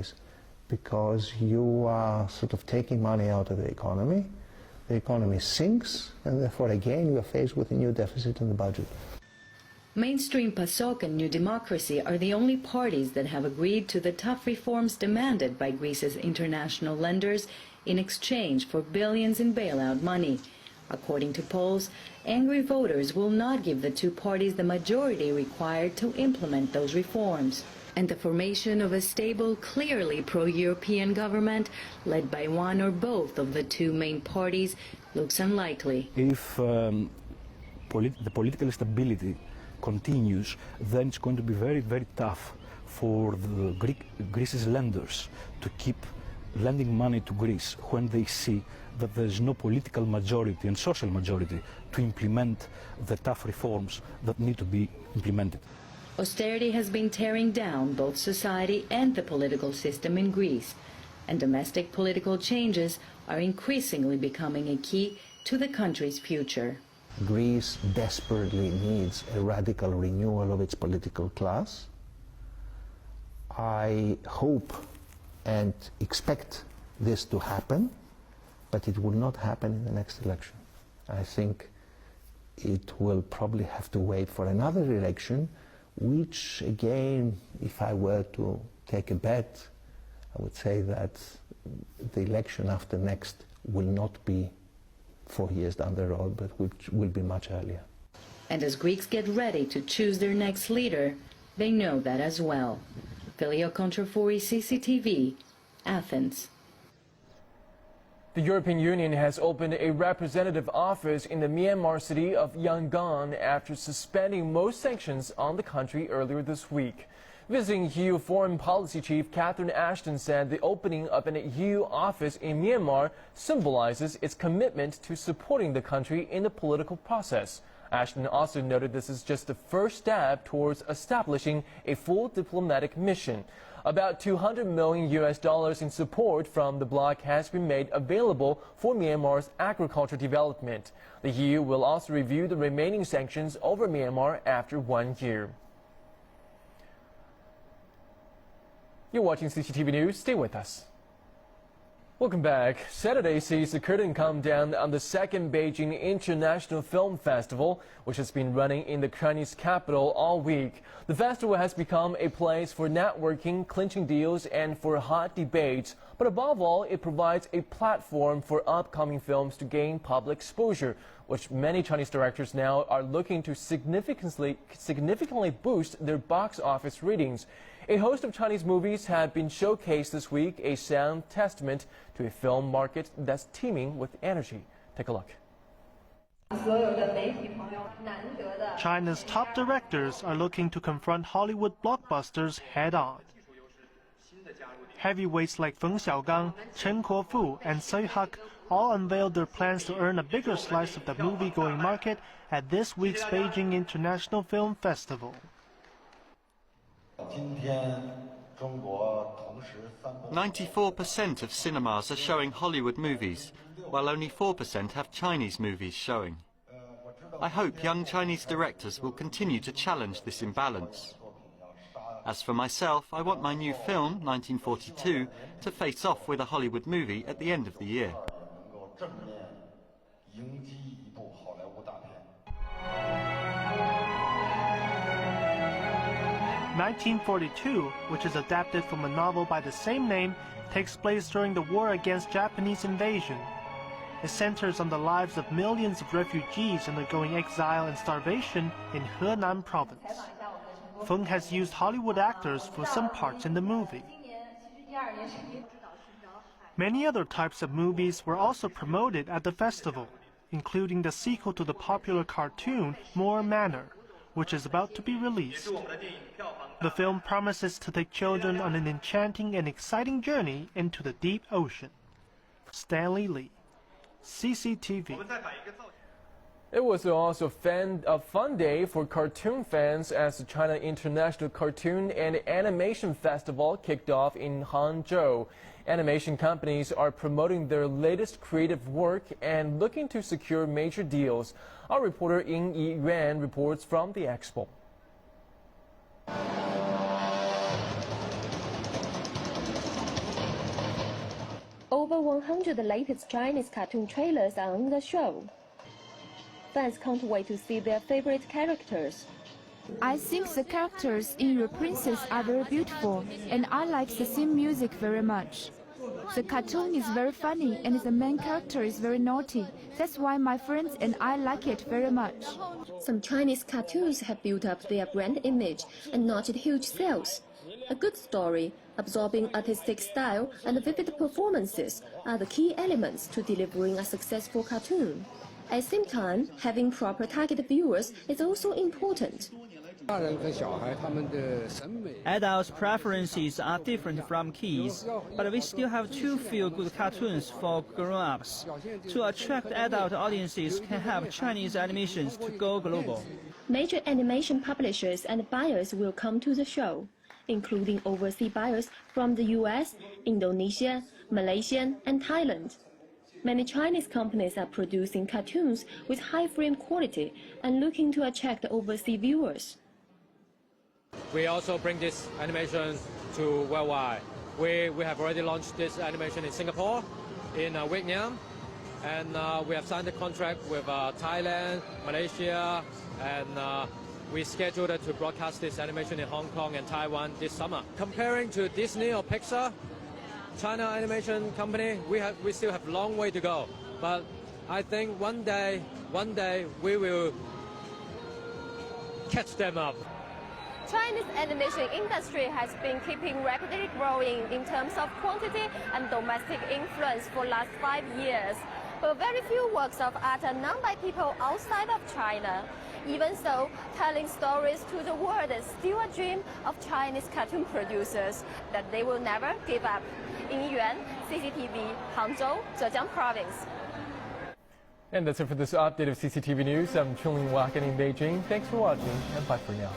place, because you are sort of taking money out of the economy sinks, and therefore again you are faced with a new deficit in the budget. Mainstream PASOK and New Democracy are the only parties that have agreed to the tough reforms demanded by Greece's international lenders in exchange for billions in bailout money. According to polls, angry voters will not give the two parties the majority required to implement those reforms. And the formation of a stable, clearly pro-European government, led by one or both of the two main parties, looks unlikely. If the political stability continues, then it's going to be very, very tough for Greece's lenders to keep lending money to Greece when they see that there is no political majority and social majority to implement the tough reforms that need to be implemented. Austerity has been tearing down both society and the political system in Greece, and domestic political changes are increasingly becoming a key to the country's future. Greece desperately needs a radical renewal of its political class. I hope and expect this to happen, but it will not happen in the next election. I think it will probably have to wait for another election, which again, if I were to take a bet, I would say that the election after next will not be 4 years down the road, but which will be much earlier. And as Greeks get ready to choose their next leader, they know that as well. Filio Contrafori, CCTV, Athens. The European Union has opened a representative office in the Myanmar city of Yangon after suspending most sanctions on the country earlier this week. Visiting EU Foreign Policy Chief Catherine Ashton said the opening of an EU office in Myanmar symbolizes its commitment to supporting the country in the political process. Ashton also noted this is just the first step towards establishing a full diplomatic mission. About $200 million in support from the bloc has been made available for Myanmar's agriculture development. The EU will also review the remaining sanctions over Myanmar after 1 year. You're watching CCTV News. Stay with us. Welcome back. Saturday sees the curtain come down on the second Beijing International Film Festival, which has been running in the Chinese capital all week. The festival has become a place for networking, clinching deals, and for hot debates. But above all, it provides a platform for upcoming films to gain public exposure, which many Chinese directors now are looking to significantly boost their box office ratings. A host of Chinese movies have been showcased this week, a sound testament to a film market that's teeming with energy. Take a look. China's top directors are looking to confront Hollywood blockbusters head-on. Heavyweights like Feng Xiaogang, Chen Kuofu, and Tsui Hak all unveiled their plans to earn a bigger slice of the movie-going market at this week's Beijing International Film Festival. 94% of cinemas are showing Hollywood movies, while only 4% have Chinese movies showing. I hope young Chinese directors will continue to challenge this imbalance. As for myself, I want my new film, 1942, to face off with a Hollywood movie at the end of the year. 1942, which is adapted from a novel by the same name, takes place during the war against Japanese invasion. It centers on the lives of millions of refugees undergoing exile and starvation in Henan province. Feng has used Hollywood actors for some parts in the movie. Many other types of movies were also promoted at the festival, including the sequel to the popular cartoon More Manor, which is about to be released. The film promises to take children on an enchanting and exciting journey into the deep ocean. Stanley Lee, CCTV. It was also a fun day for cartoon fans as the China International Cartoon and Animation Festival kicked off in Hangzhou. Animation companies are promoting their latest creative work and looking to secure major deals. Our reporter Ying Yuan reports from the expo. 100 latest Chinese cartoon trailers are on the show. Fans can't wait to see their favorite characters. I think the characters in Your Princess are very beautiful, and I like the theme music very much. The cartoon is very funny, and the main character is very naughty. That's why my friends and I like it very much. Some Chinese cartoons have built up their brand image and notched huge sales. A good story, absorbing artistic style, and vivid performances are the key elements to delivering a successful cartoon. At the same time, having proper target viewers is also important. Adults' preferences are different from kids, but we still have too few good cartoons for grown-ups. To attract adult audiences can help Chinese animations to go global. Major animation publishers and buyers will come to the show, including overseas buyers from the US, Indonesia, Malaysia, and Thailand. Many Chinese companies are producing cartoons with high frame quality and looking to attract overseas viewers. We also bring this animation to worldwide. We have already launched this animation in Singapore, in Vietnam, and we have signed a contract with Thailand, Malaysia, and we scheduled to broadcast this animation in Hong Kong and Taiwan this summer. Comparing to Disney or Pixar, China Animation Company, we still have a long way to go. But I think one day we will catch them up. Chinese animation industry has been keeping rapidly growing in terms of quantity and domestic influence for last 5 years. But very few works of art are known by people outside of China. Even so, telling stories to the world is still a dream of Chinese cartoon producers that they will never give up. In Yuan, CCTV, Hangzhou, Zhejiang Province. And that's it for this update of CCTV News. I'm Chun-Ling Wakan in Beijing. Thanks for watching, and bye for now.